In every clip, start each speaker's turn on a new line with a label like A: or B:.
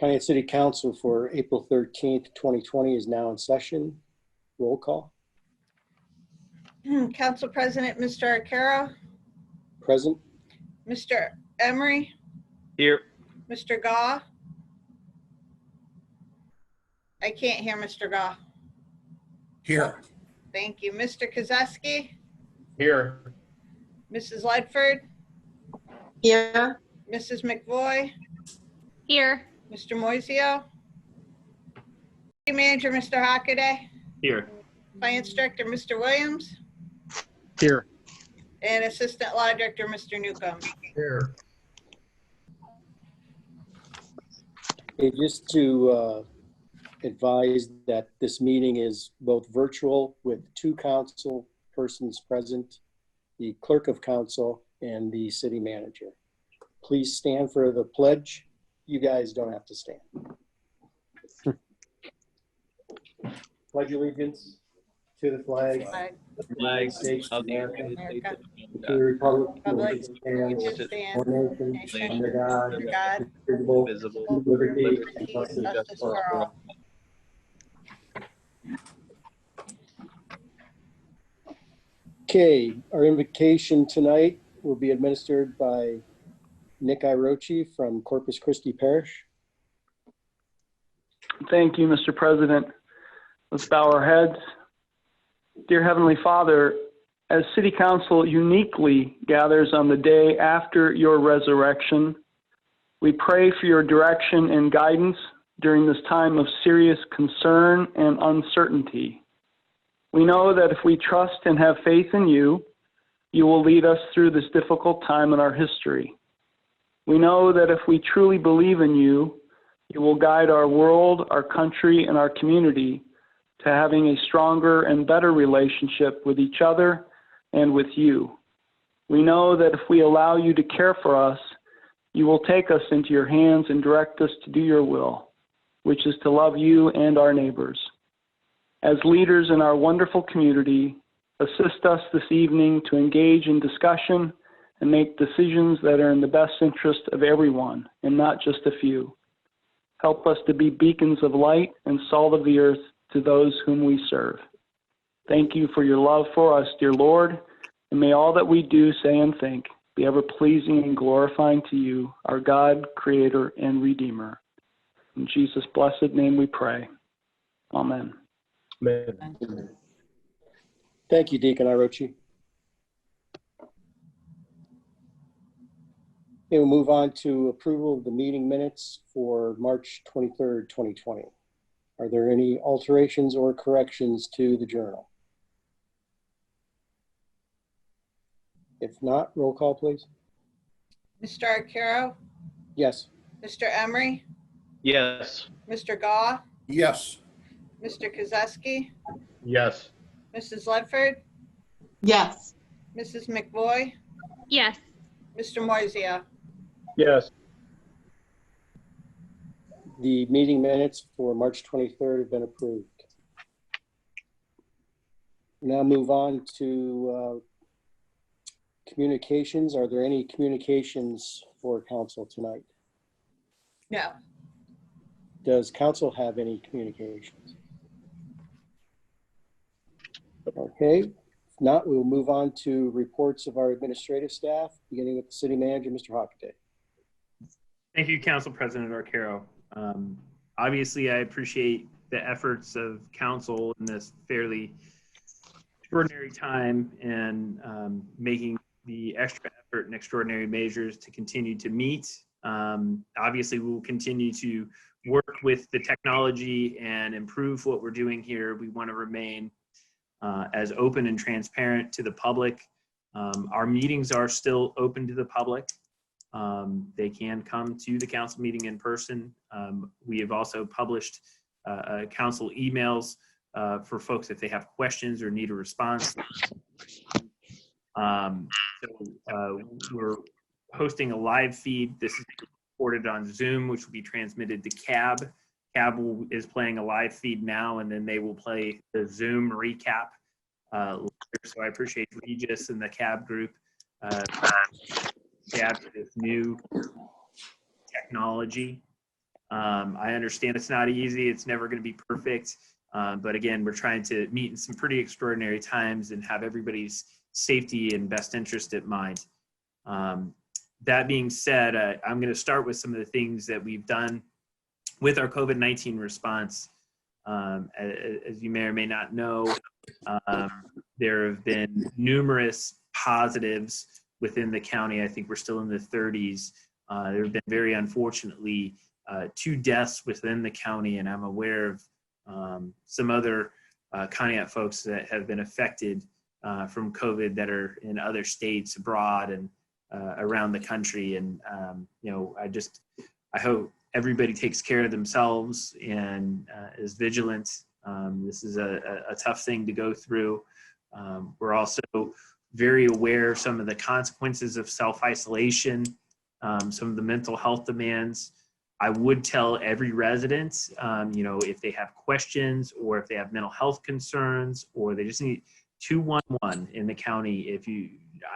A: County and City Council for April 13th, 2020 is now in session. Roll call.
B: Council President, Mr. Arcaro,
A: Present.
B: Mr. Emery,
C: Here.
B: Mr. Gaw. I can't hear Mr. Gaw.
D: Here.
B: Thank you. Mr. Kozeski,
C: Here.
B: Mrs. Ledford,
E: Here.
B: Mrs. McVoy,
F: Here.
B: Mr. Moiseo, City Manager, Mr. Hockaday,
C: Here.
B: Finance Director, Mr. Williams,
D: Here.
B: and Assistant Law Director, Mr. Newcomb.
D: Here.
A: Okay, just to advise that this meeting is both virtual with 2 council persons present, the clerk of council and the city manager. Please stand for the pledge. You guys don't have to stand. Pledge allegiance to the flag of the United States of America,
B: America,
A: to the republic for
B: Republic,
A: which it stands,
B: which stands,
A: one nation, under God,
B: under God,
A: indivisible,
C: Visible.
A: with liberty and
B: liberty,
A: justice
B: and justice
A: for
B: for
A: all.
B: all.
A: Okay, our invocation tonight will be administered by Nick Irochi from Corpus Christi Parish.
G: Thank you, Mr. President. Let's bow our heads. Dear Heavenly Father, as City Council uniquely gathers on the day after your resurrection, we pray for your direction and guidance during this time of serious concern and uncertainty. We know that if we trust and have faith in you, you will lead us through this difficult time in our history. We know that if we truly believe in you, you will guide our world, our country, and our community to having a stronger and better relationship with each other and with you. We know that if we allow you to care for us, you will take us into your hands and direct us to do your will, which is to love you and our neighbors. As leaders in our wonderful community, assist us this evening to engage in discussion and make decisions that are in the best interest of everyone and not just a few. Help us to be beacons of light and salt of the earth to those whom we serve. Thank you for your love for us, dear Lord, and may all that we do, say, and think be ever pleasing and glorifying to you, our God, Creator, and Redeemer. In Jesus' blessed name we pray. Amen.
A: Thank you, Deacon Irochi. Okay, we'll move on to approval of the meeting minutes for March 23rd, 2020. Are there any alterations or corrections to the journal? If not, roll call, please.
B: Mr. Arcaro,
A: Yes.
B: Mr. Emery,
C: Yes.
B: Mr. Gaw,
D: Yes.
B: Mr. Kozeski,
C: Yes.
B: Mrs. Ledford,
E: Yes.
B: Mrs. McVoy,
F: Yes.
B: Mr. Moiseo.
C: Yes.
A: The meeting minutes for March 23rd have been approved. Now move on to communications. Are there any communications for council tonight?
B: No.
A: Does council have any communications? Okay, if not, we'll move on to reports of our administrative staff, beginning with the city manager, Mr. Hockaday.
H: Thank you, Council President Arcaro. Obviously, I appreciate the efforts of council in this fairly extraordinary time and making the extra effort and extraordinary measures to continue to meet. Obviously, we will continue to work with the technology and improve what we're doing here. We want to remain as open and transparent to the public. Our meetings are still open to the public. They can come to the council meeting in person. We have also published council emails for folks if they have questions or need a response. We're hosting a live feed. This is recorded on Zoom, which will be transmitted to CAB. CAB is playing a live feed now, and then they will play the Zoom recap later. So I appreciate Regis and the CAB group. CAB for this new technology. I understand it's not easy. It's never going to be perfect. But again, we're trying to meet in some pretty extraordinary times and have everybody's safety and best interest at mind. That being said, I'm going to start with some of the things that we've done with our COVID-19 response. As you may or may not know, there have been numerous positives within the county. I think we're still in the 30s. There have been very unfortunately 2 deaths within the county, and I'm aware of some other Conneaut folks that have been affected from COVID that are in other states abroad and around the country. And, I hope everybody takes care of themselves and is vigilant. This is a tough thing to go through. We're also very aware of some of the consequences of self-isolation, some of the mental health demands. I would tell every resident, if they have questions or if they have mental health concerns or they just need 211 in the county.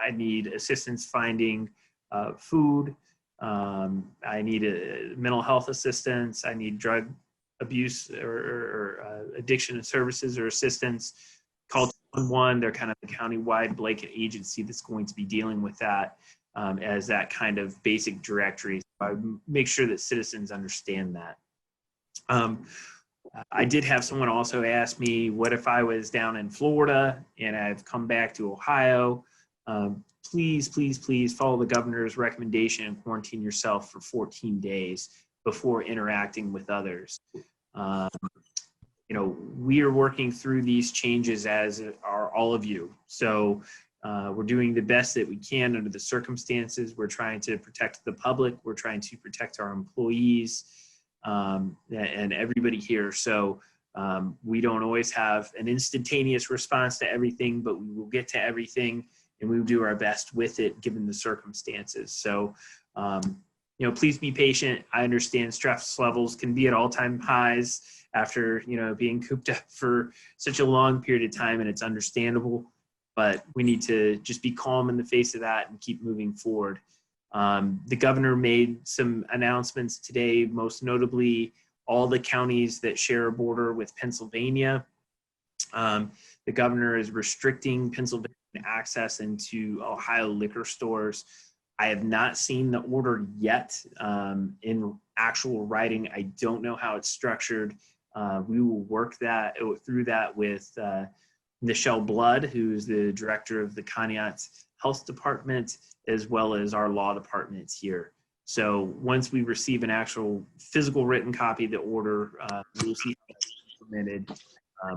H: I need assistance finding food. I need mental health assistance. I need drug abuse or addiction services or assistance. Call 211. They're kind of the county-wide blanket agency that's going to be dealing with that as that kind of basic directory. So I make sure that citizens understand that. I did have someone also ask me, what if I was down in Florida and I've come back to Ohio? Please, please, please follow the governor's recommendation and quarantine yourself for 14 days before interacting with others. We are working through these changes as are all of you. So we're doing the best that we can under the circumstances. We're trying to protect the public. We're trying to protect our employees and everybody here. So we don't always have an instantaneous response to everything, but we will get to everything and we will do our best with it given the circumstances. So, please be patient. I understand stress levels can be at all-time highs after, being cooped up for such a long period of time, and it's understandable, but we need to just be calm in the face of that and keep moving forward. The governor made some announcements today, most notably all the counties that share a border with Pennsylvania. The governor is restricting Pennsylvania access into Ohio liquor stores. I have not seen the order yet in actual writing. I don't know how it's structured. We will work through that with Nichelle Blood, who's the director of the Conneaut Health Department, as well as our law department here. So once we receive an actual physical written copy of the order, we'll see how it's implemented.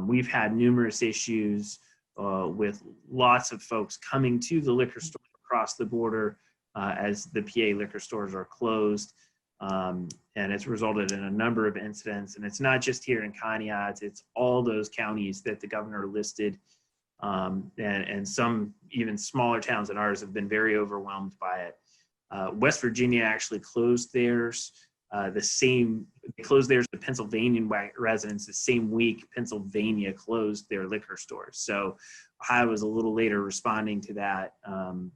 H: We've had numerous issues with lots of folks coming to the liquor store across the border as the PA liquor stores are closed. And it's resulted in a number of incidents. And it's not just here in Conneaut, it's all those counties that the governor listed. And some even smaller towns than ours have been very overwhelmed by it. West Virginia actually closed theirs they closed theirs to Pennsylvania residents the same week Pennsylvania closed their liquor stores. So Ohio was a little later responding to that,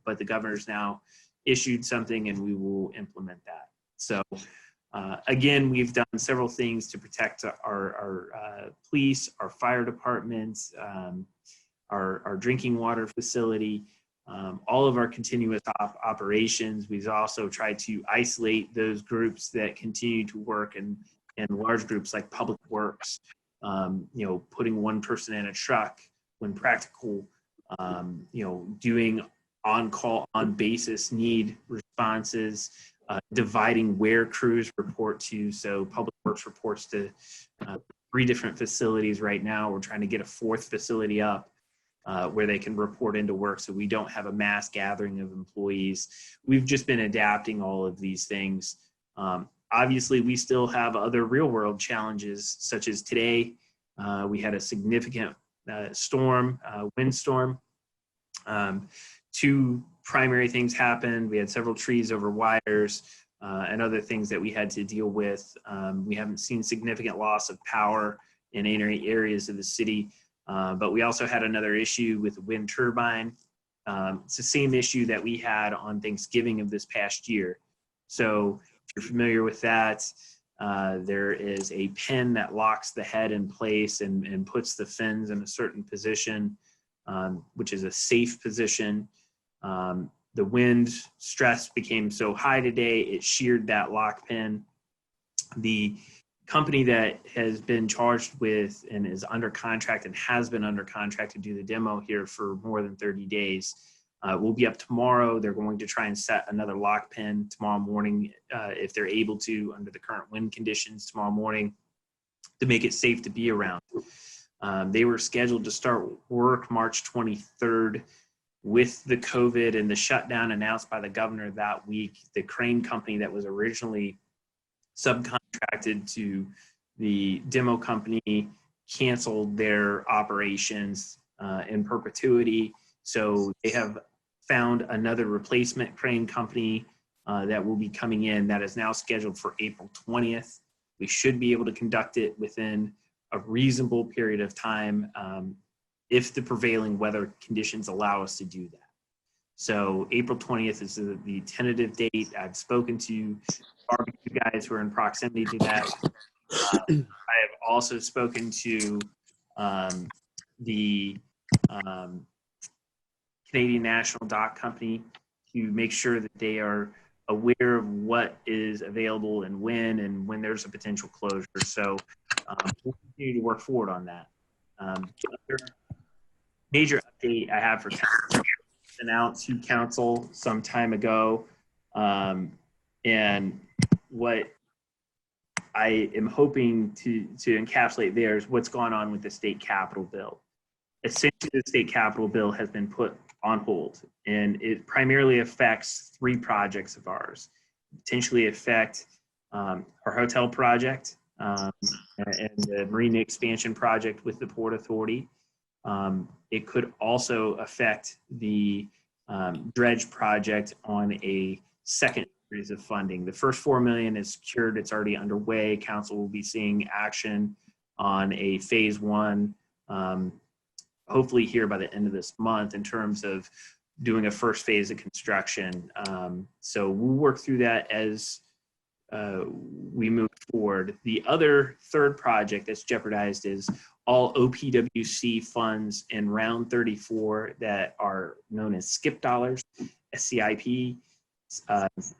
H: but the governor's now issued something and we will implement that. So again, we've done several things to protect our police, our fire departments, our drinking water facility, all of our continuous operations. We've also tried to isolate those groups that continue to work in large groups like Public Works, putting one person in a truck when practical, doing on-call, on-basis need responses, dividing where crews report to. So Public Works reports to 3 different facilities right now. We're trying to get a 4th facility up where they can report into work so we don't have a mass gathering of employees. We've just been adapting all of these things. Obviously, we still have other real world challenges, such as today, we had a significant windstorm. 2 primary things happened. We had several trees over wires and other things that we had to deal with. We haven't seen significant loss of power in any areas of the city. But we also had another issue with a wind turbine. It's the same issue that we had on Thanksgiving of this past year. So if you're familiar with that, There is a pin that locks the head in place and puts the fins in a certain position, which is a safe position. The wind stress became so high today, it sheared that lock pin. The company that has been charged with and is under contract and has been under contract to do the demo here for more than 30 days will be up tomorrow. They're going to try and set another lock pin tomorrow morning if they're able to, under the current wind conditions tomorrow morning, to make it safe to be around. They were scheduled to start work March 23rd. With the COVID and the shutdown announced by the governor that week, the crane company that was originally subcontracted to the demo company canceled their operations in perpetuity. So they have found another replacement crane company that will be coming in that is now scheduled for April 20th. We should be able to conduct it within a reasonable period of time if the prevailing weather conditions allow us to do that. So April 20th is the tentative date. I've spoken to barbecue guys who are in proximity to that. I have also spoken to the Canadian National Dock Company to make sure that they are aware of what is available and when there's a potential closure. So we'll continue to work forward on that. Major update I have for council, announced to council some time ago, and what I am hoping to encapsulate there is what's gone on with the state capital bill. Essentially, the state capital bill has been put on hold, and it primarily affects 3 projects of ours. Potentially affect our hotel project and the marina expansion project with the Port Authority. It could also affect the dredge project on a second series of funding. The first $4 million is secured. It's already underway. Council will be seeing action on a phase 1, hopefully here by the end of this month, in terms of doing a first phase of construction. So we'll work through that as we move forward. The other third project that's jeopardized is all OPWC funds in round 34 that are known as SCIP dollars, SCIP,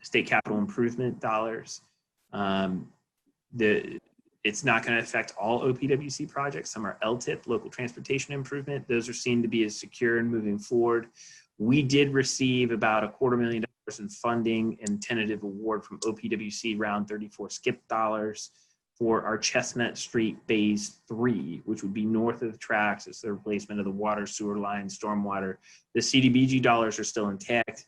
H: state capital improvement dollars. It's not going to affect all OPWC projects. Some are LTIP, local transportation improvement. Those are seen to be as secure and moving forward. We did receive about $250,000 in funding and tentative award from OPWC round 34 SCIP dollars for our Chestnut Street Phase 3, which would be north of the tracks. It's the replacement of the water, sewer line, stormwater. The CDBG dollars are still intact.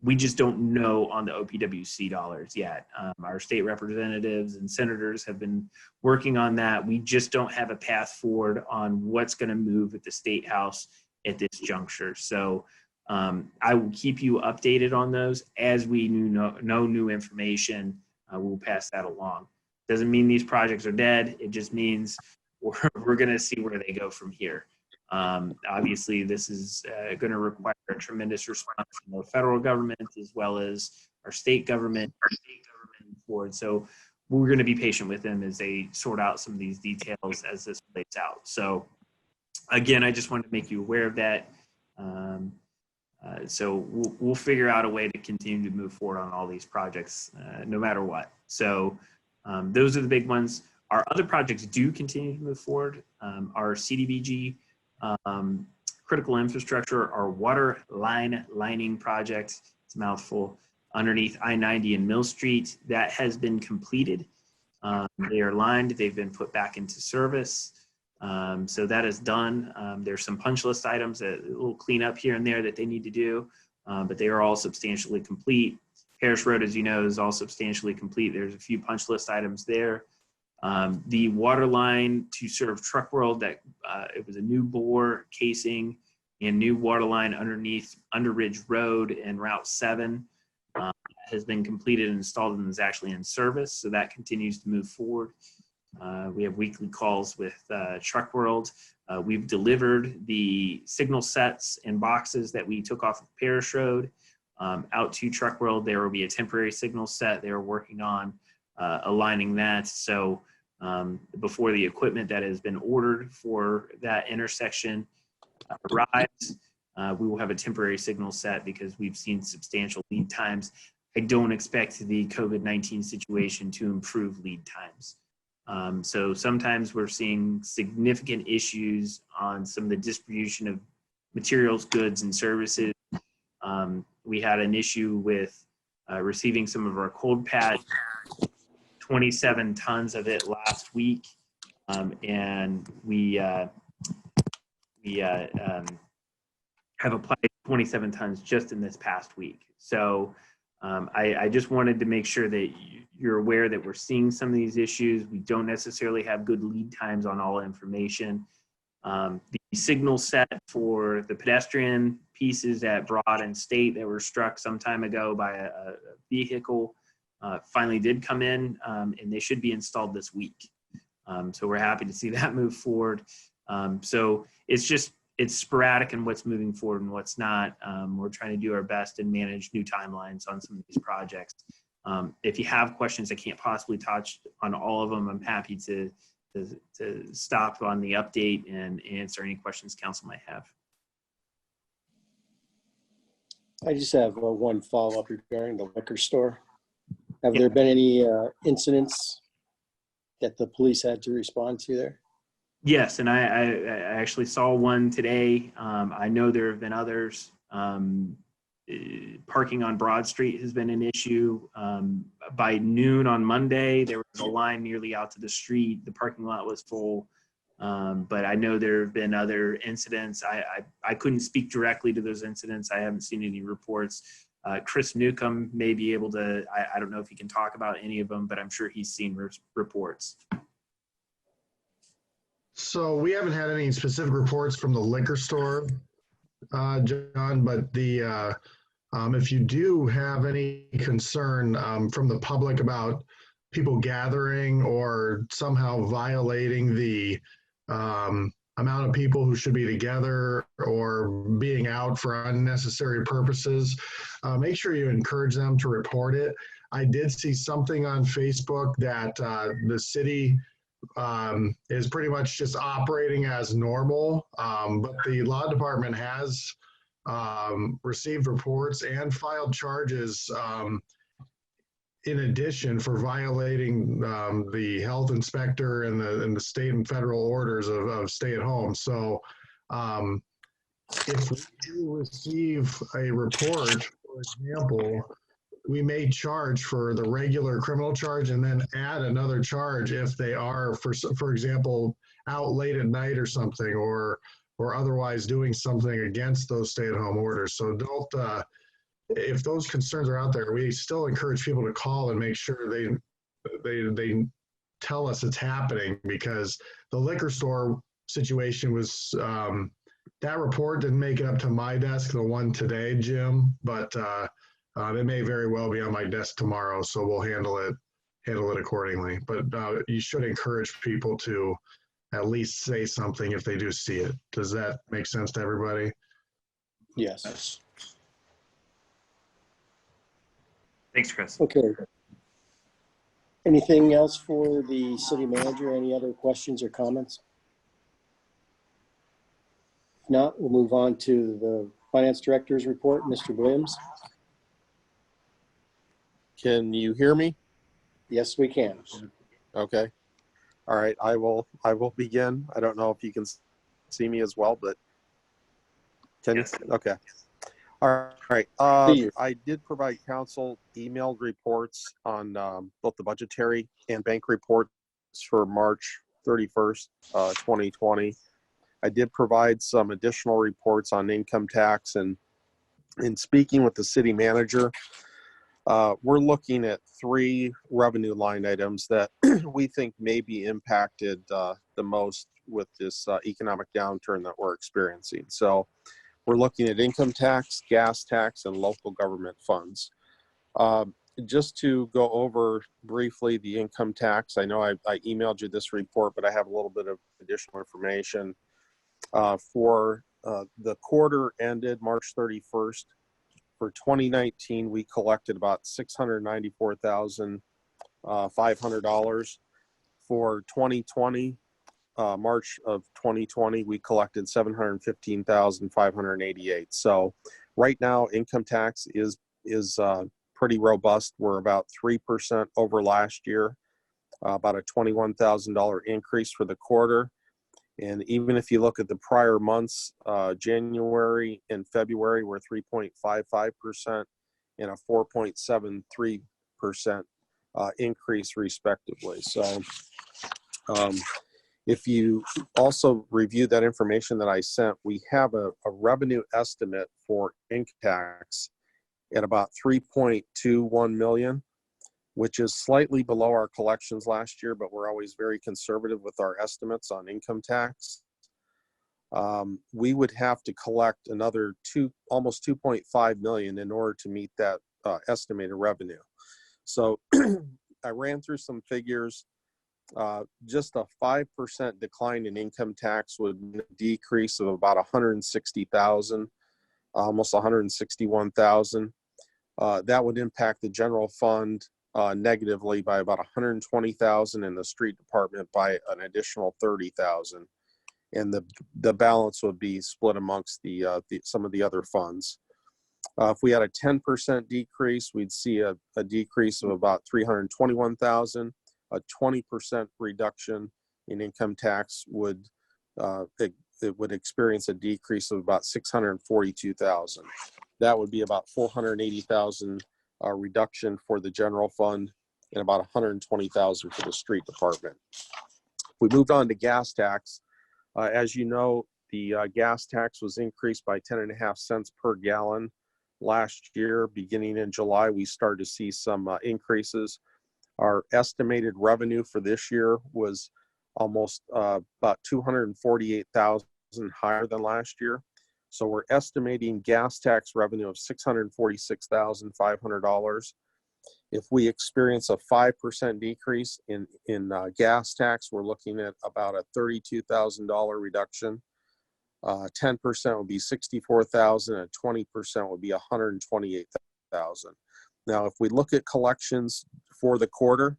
H: We just don't know on the OPWC dollars yet. Our state representatives and senators have been working on that. We just don't have a path forward on what's going to move at the State House at this juncture. So I will keep you updated on those. As we know new information, we'll pass that along. Doesn't mean these projects are dead. It just means we're going to see where they go from here. Obviously, this is going to require a tremendous response from the federal government as well as our state government forward. So we're going to be patient with them as they sort out some of these details as this plays out. So again, I just wanted to make you aware of that. So we'll figure out a way to continue to move forward on all these projects, no matter what. So those are the big ones. Our other projects do continue to move forward. Our CDBG critical infrastructure, our water line lining project, it's a mouthful, underneath I-90 and Mill Street, that has been completed. They are lined, they've been put back into service. So that is done. There's some punch list items, a little cleanup here and there that they need to do, but they are all substantially complete. Harris Road, as you know, is all substantially complete. There's a few punch list items there. The water line to serve Truck World, that it was a new bore casing and new water line underneath Under Ridge Road and Route 7 has been completed and installed and is actually in service. So that continues to move forward. We have weekly calls with Truck World. We've delivered the signal sets and boxes that we took off of Parish Road out to Truck World. There will be a temporary signal set they are working on aligning that. So before the equipment that has been ordered for that intersection arrives, we will have a temporary signal set because we've seen substantial lead times. I don't expect the COVID-19 situation to improve lead times. So sometimes we're seeing significant issues on some of the distribution of materials, goods, and services. We had an issue with receiving some of our cold patch, 27 tons of it last week, and we have applied 27 tons just in this past week. So I just wanted to make sure that you're aware that we're seeing some of these issues. We don't necessarily have good lead times on all information. The signal set for the pedestrian pieces at Broad and State that were struck some time ago by a vehicle finally did come in, and they should be installed this week. So we're happy to see that move forward. So it's sporadic in what's moving forward and what's not. We're trying to do our best and manage new timelines on some of these projects. If you have questions, I can't possibly touch on all of them. I'm happy to stop on the update and answer any questions council might have.
A: I just have one follow-up regarding the liquor store. Have there been any incidents that the police had to respond to there?
H: Yes, and I actually saw one today. I know there have been others. Parking on Broad Street has been an issue. By noon on Monday, there was a line nearly out to the street. The parking lot was full. But I know there have been other incidents. I couldn't speak directly to those incidents. I haven't seen any reports. Chris Newcomb may be able to, I don't know if he can talk about any of them, but I'm sure he's seen reports.
I: So we haven't had any specific reports from the liquor store, John, but if you do have any concern from the public about people gathering or somehow violating the amount of people who should be together or being out for unnecessary purposes, make sure you encourage them to report it. I did see something on Facebook that the city is pretty much just operating as normal, but the law department has received reports and filed charges in addition for violating the health inspector and the state and federal orders of stay at home. So if we do receive a report, for example, we may charge for the regular criminal charge and then add another charge if they are, for example, out late at night or something, or otherwise doing something against those stay-at-home orders. So don't, if those concerns are out there, we still encourage people to call and make sure they tell us it's happening, because the liquor store situation was, that report didn't make it up to my desk, the one today, Jim, but it may very well be on my desk tomorrow, so we'll handle it accordingly. But you should encourage people to at least say something if they do see it. Does that make sense to everybody?
A: Yes.
H: Thanks, Chris.
A: Okay. Anything else for the city manager? Any other questions or comments? If not, we'll move on to the finance director's report. Mr. Williams?
J: Can you hear me?
A: Yes, we can.
J: Okay. All right. I will begin. I don't know if you can see me as well, but can you?
H: Yes.
J: Okay. All right. I did provide council emailed reports on both the budgetary and bank reports for March 31st, 2020. I did provide some additional reports on income tax, and in speaking with the city manager, we're looking at 3 revenue line items that we think may be impacted the most with this economic downturn that we're experiencing. So we're looking at income tax, gas tax, and local government funds. Just to go over briefly the income tax, I know I emailed you this report, but I have a little bit of additional information. For the quarter ended March 31st, for 2019, we collected about $694,000 $500. For 2020, March of 2020, we collected $715,588. So right now, income tax is pretty robust. We're about 3% over last year, about a $21,000 increase for the quarter. And even if you look at the prior months, January and February were 3.55% and a 4.73% increase respectively. So if you also review that information that I sent, we have a revenue estimate for income tax at about 3.21 million, which is slightly below our collections last year, but we're always very conservative with our estimates on income tax. We would have to collect another almost 2.5 million in order to meet that estimated revenue. So I ran through some figures. Just a 5% decline in income tax would mean a decrease of about 160,000, almost 161,000. That would impact the general fund negatively by about 120,000 and the street department by an additional 30,000. And the balance would be split amongst some of the other funds. If we had a 10% decrease, we'd see a decrease of about 321,000. A 20% reduction in income tax would experience a decrease of about 642,000. That would be about 480,000 reduction for the general fund and about 120,000 for the street department. We moved on to gas tax. As you know, the gas tax was increased by 10.5 cents per gallon last year. Beginning in July, we started to see some increases. Our estimated revenue for this year was almost about 248,000 higher than last year. So we're estimating gas tax revenue of $646,500. If we experience a 5% decrease in gas tax, we're looking at about a $32,000 reduction. 10% would be $64,000, and 20% would be $128,000. Now, if we look at collections for the quarter,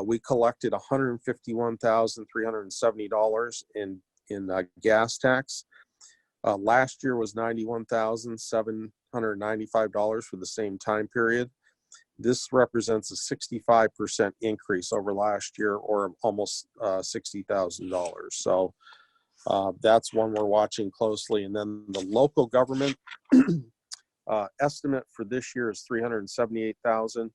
J: we collected $151,370 in gas tax. Last year was $91,795 for the same time period. This represents a 65% increase over last year, or almost $60,000. So that's one we're watching closely. And then the local government estimate for this year is $378,000.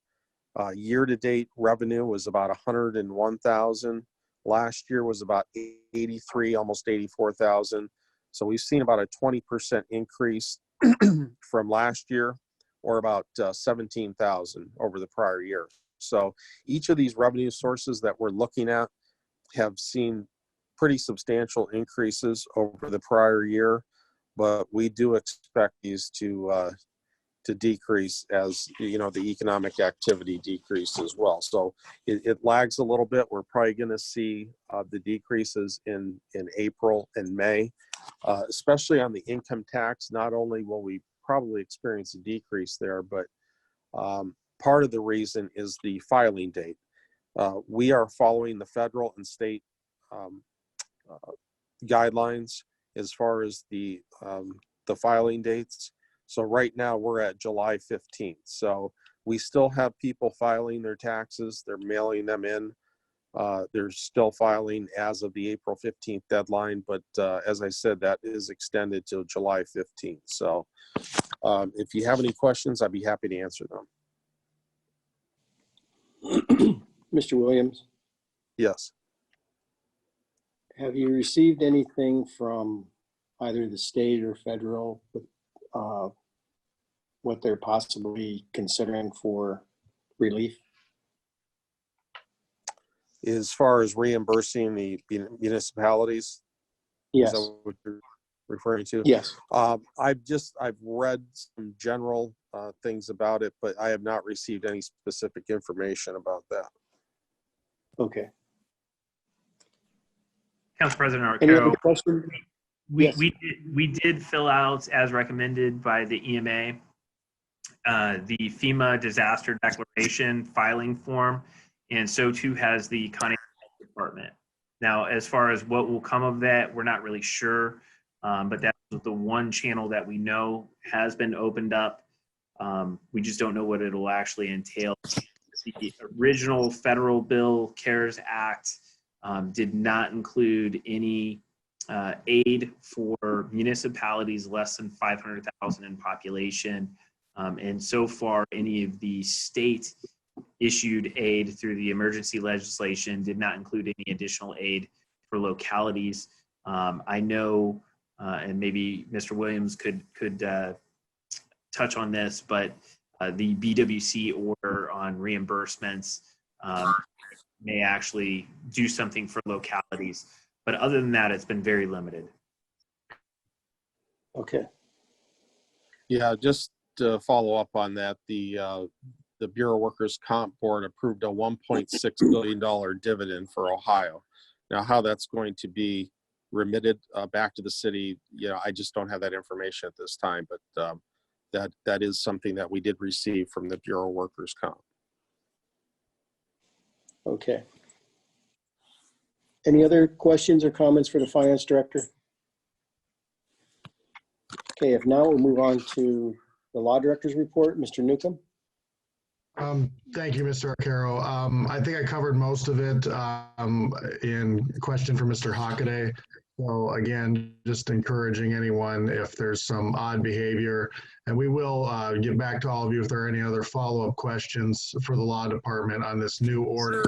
J: Year-to-date revenue was about $101,000. Last year was about $83,000, almost $84,000. So we've seen about a 20% increase from last year, or about $17,000 over the prior year. So each of these revenue sources that we're looking at have seen pretty substantial increases over the prior year, but we do expect these to decrease as the economic activity decreases as well. So it lags a little bit. We're probably going to see the decreases in April and May, especially on the income tax. Not only will we probably experience a decrease there, but part of the reason is the filing date. We are following the federal and state guidelines as far as the filing dates. So right now we're at July 15th. So we still have people filing their taxes. They're mailing them in. They're still filing as of the April 15th deadline. But as I said, that is extended till July 15th. So if you have any questions, I'd be happy to answer them.
A: Mr. Williams,
J: Yes.
A: have you received anything from either the state or federal with what they're possibly considering for relief?
J: As far as reimbursing the municipalities?
A: Yes.
J: Is that what you're referring to?
A: Yes.
J: I've read some general things about it, but I have not received any specific information about that.
A: Okay.
H: Council President
A: Any other
H: Arcaro,
A: questions? Yes.
H: we did fill out, as recommended by the EMA, the FEMA disaster declaration filing form. and so too has the Conneaut Department. Now, as far as what will come of that, we're not really sure, but that's the one channel that we know has been opened up. We just don't know what it'll actually entail. The original federal bill, CARES Act, did not include any aid for municipalities less than 500,000 in population. And so far, any of the state issued aid through the emergency legislation did not include any additional aid for localities. I know, and maybe Mr. Williams could touch on this, but the BWC order on reimbursements may actually do something for localities. But other than that, it's been very limited.
A: Okay.
J: Yeah, just to follow up on that, the Bureau Workers Comp Board approved a $1.6 billion dividend for Ohio. Now, how that's going to be remitted back to the city, I just don't have that information at this time, but that is something that we did receive from the Bureau Workers Comp.
A: Okay. Any other questions or comments for the finance director? Okay, if not, we'll move on to the law director's report. Mr. Newcomb.
I: Thank you, Mr. Arcaro. I think I covered most of it in question for Mr. Hockaday. So again, just encouraging anyone if there's some odd behavior, and we will get back to all of you if there are any other follow-up questions for the law department on this new order,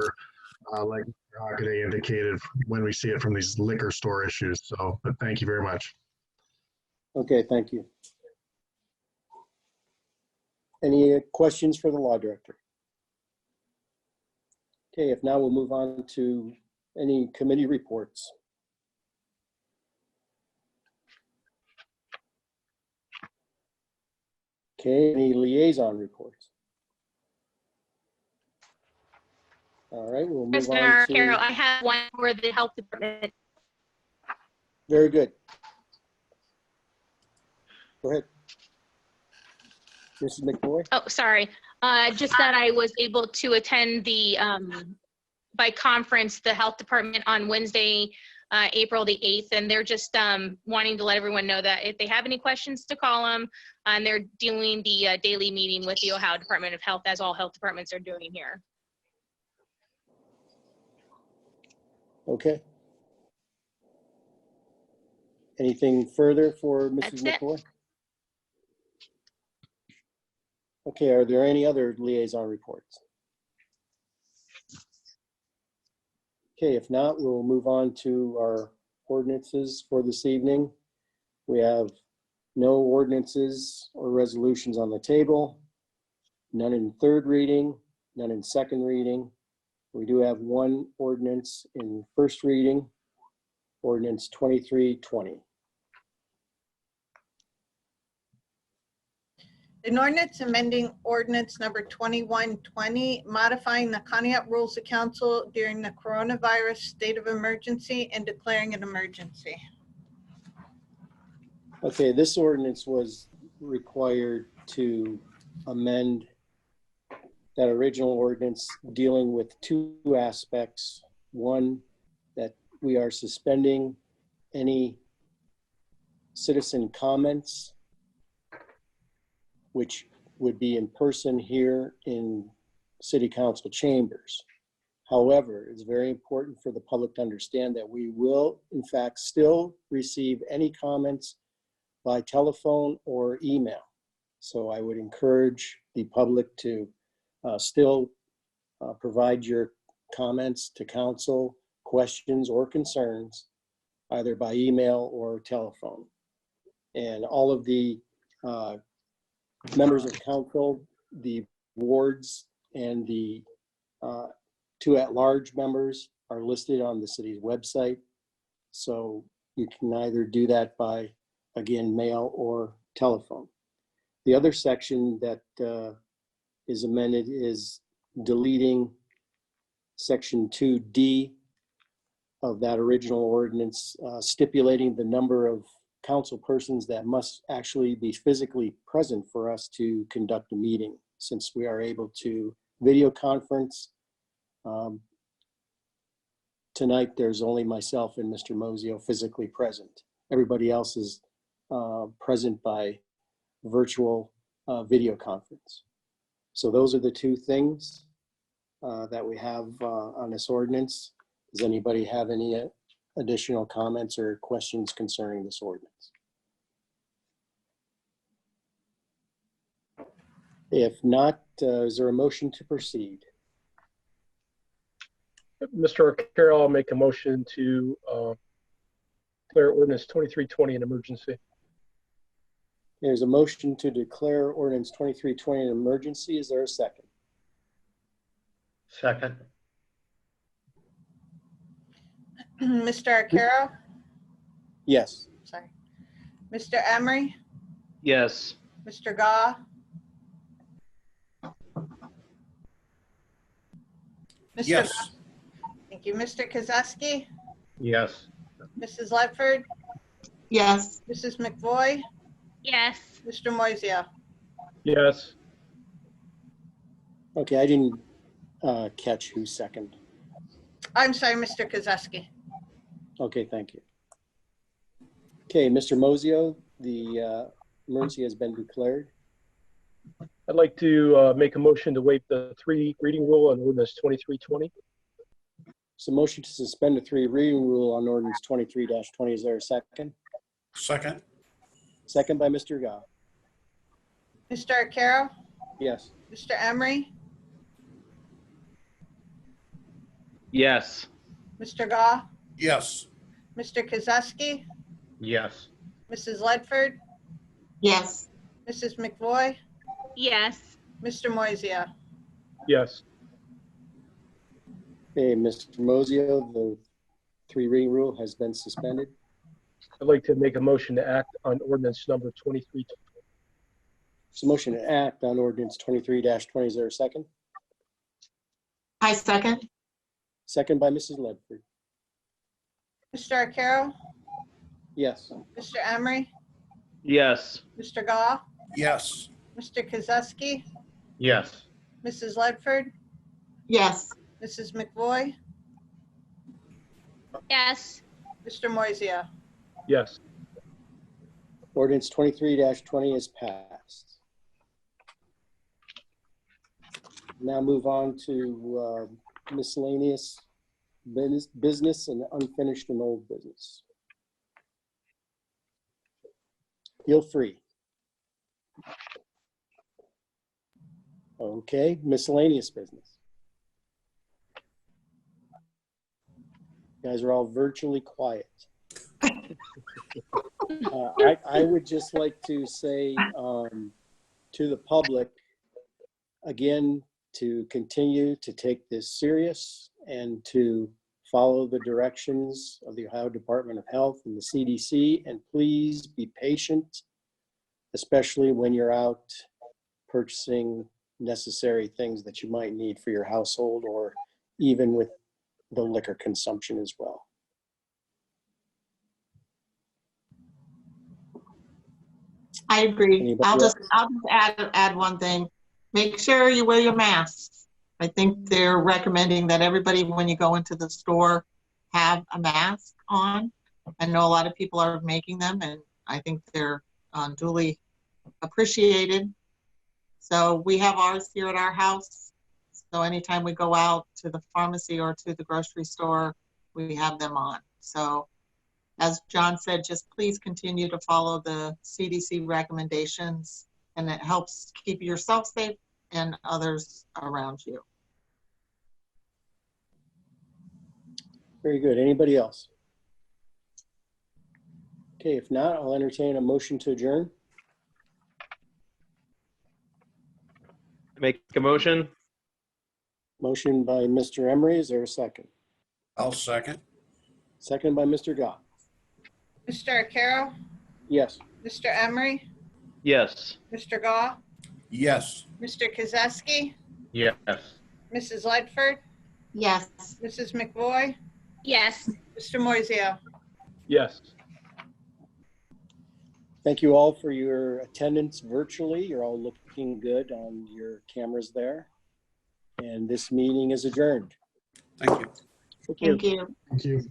I: like Mr. Hockaday indicated, when we see it from these liquor store issues. So, but thank you very much.
A: Okay, thank you. Any questions for the law director? Okay, if not, we'll move on to any committee reports. Okay, any liaison reports? All right, we'll move on
F: Mr.
A: to.
F: Carroll, I have one for the health department.
A: Very good. Go ahead. Mrs. McBoy?
F: Oh, sorry. Just that I was able to attend the, by conference, the health department on Wednesday, April the 8th, and they're just wanting to let everyone know that if they have any questions to call them, and they're doing the daily meeting with the Ohio Department of Health, as all health departments are doing here.
A: Okay. Anything further for Mrs.
F: That's it.
A: McBoy? Okay, are there any other liaison reports? Okay, if not, we'll move on to our ordinances for this evening. We have no ordinances or resolutions on the table, none in third reading, none in second reading. We do have one ordinance in first reading, ordinance 2320.
B: An ordinance amending ordinance number 2120, modifying the Conneaut Rules of Council during the coronavirus state of emergency and declaring an emergency.
A: Okay, this ordinance was required to amend that original ordinance dealing with two aspects. One, that we are suspending any citizen comments, which would be in person here in city council chambers. However, it's very important for the public to understand that we will, in fact, still receive any comments by telephone or email. So I would encourage the public to still provide your comments to council, questions or concerns, either by email or telephone. And all of the members of council, the wards, and the two at-large members are listed on the city's website. So you can either do that by, again, mail or telephone. The other section that is amended is deleting section 2D of that original ordinance, stipulating the number of council persons that must actually be physically present for us to conduct a meeting, since we are able to video conference Tonight, there's only myself and Mr. Mosio physically present. Everybody else is present by virtual video conference. So those are the two things that we have on this ordinance. Does anybody have any additional comments or questions concerning this ordinance? If not, is there a motion to proceed?
C: Mr. Arcaro, I'll make a motion to declare ordinance 2320 an emergency.
A: There's a motion to declare ordinance 2320 an emergency. Is there a second?
C: Second.
B: Mr. Arcaro?
A: Yes.
B: Sorry. Mr. Emery?
C: Yes.
B: Mr. Gah? Mr.
D: Yes.
B: Gah? Thank you. Mr. Kozeski?
C: Yes.
B: Mrs. Ledford?
E: Yes.
B: Mrs. McVoy?
F: Yes.
B: Mr. Moiseo?
C: Yes.
A: Okay, I didn't catch who second.
B: I'm sorry, Mr. Kozeski.
A: Okay, thank you. Okay, Mr. Mosio, the emergency has been declared.
C: I'd like to make a motion to waive the 3 reading rule on ordinance 2320.
A: So motion to suspend the 3 reading rule on ordinance 23-20. Is there a second?
D: Second.
A: Second by Mr. Gah.
B: Mr. Arcaro?
A: Yes.
B: Mr. Emery?
C: Yes.
B: Mr. Gah?
D: Yes.
B: Mr. Kozeski?
C: Yes.
B: Mrs. Ledford?
E: Yes.
B: Mrs. McVoy?
F: Yes.
B: Mr. Moiseo?
C: Yes.
A: Okay, Mr. Mosio, the 3 reading rule has been suspended.
C: I'd like to make a motion to act on ordinance number 2320.
A: So motion to act on ordinance 23-20. Is there a second?
E: I second.
A: Second by Mrs. Ledford.
B: Mr. Arcaro?
A: Yes.
B: Mr. Emery?
C: Yes.
B: Mr. Gah?
D: Yes.
B: Mr. Kozeski?
C: Yes.
B: Mrs. Ledford?
E: Yes.
B: Mrs. McVoy?
F: Yes.
B: Mr. Moiseo?
C: Yes.
A: Ordinance 23-20 is passed. Now move on to miscellaneous business and unfinished and old business. Feel free. Okay, miscellaneous business. You guys are all virtually quiet. I would just like to say to the public, again, to continue to take this serious and to follow the directions of the Ohio Department of Health and the CDC, and please be patient, especially when you're out purchasing necessary things that you might need for your household, or even with the liquor consumption as well.
E: I agree.
A: Anybody
E: I'll just
A: else?
E: add one thing. Make sure you wear your masks. I think they're recommending that everybody, when you go into the store, have a mask on. I know a lot of people are making them, and I think they're duly appreciated. So we have ours here at our house. So anytime we go out to the pharmacy or to the grocery store, we have them on. So as John said, just please continue to follow the CDC recommendations, and it helps keep yourself safe and others around you.
A: Very good. Anybody else? Okay, if not, I'll entertain a motion to adjourn.
C: Make a motion?
A: Motion by Mr. Emery. Is there a second?
D: I'll second.
A: Second by Mr. Gah.
B: Mr. Arcaro?
A: Yes.
B: Mr. Emery?
C: Yes.
B: Mr. Gah?
D: Yes.
B: Mr. Kozeski?
C: Yes.
B: Mrs. Ledford?
E: Yes.
B: Mrs. McVoy?
F: Yes.
B: Mr. Moiseo?
C: Yes.
A: Thank you all for your attendance virtually. You're all looking good on your cameras there. And this meeting is adjourned.
D: Thank you.
E: Thank you.
I: Thank you.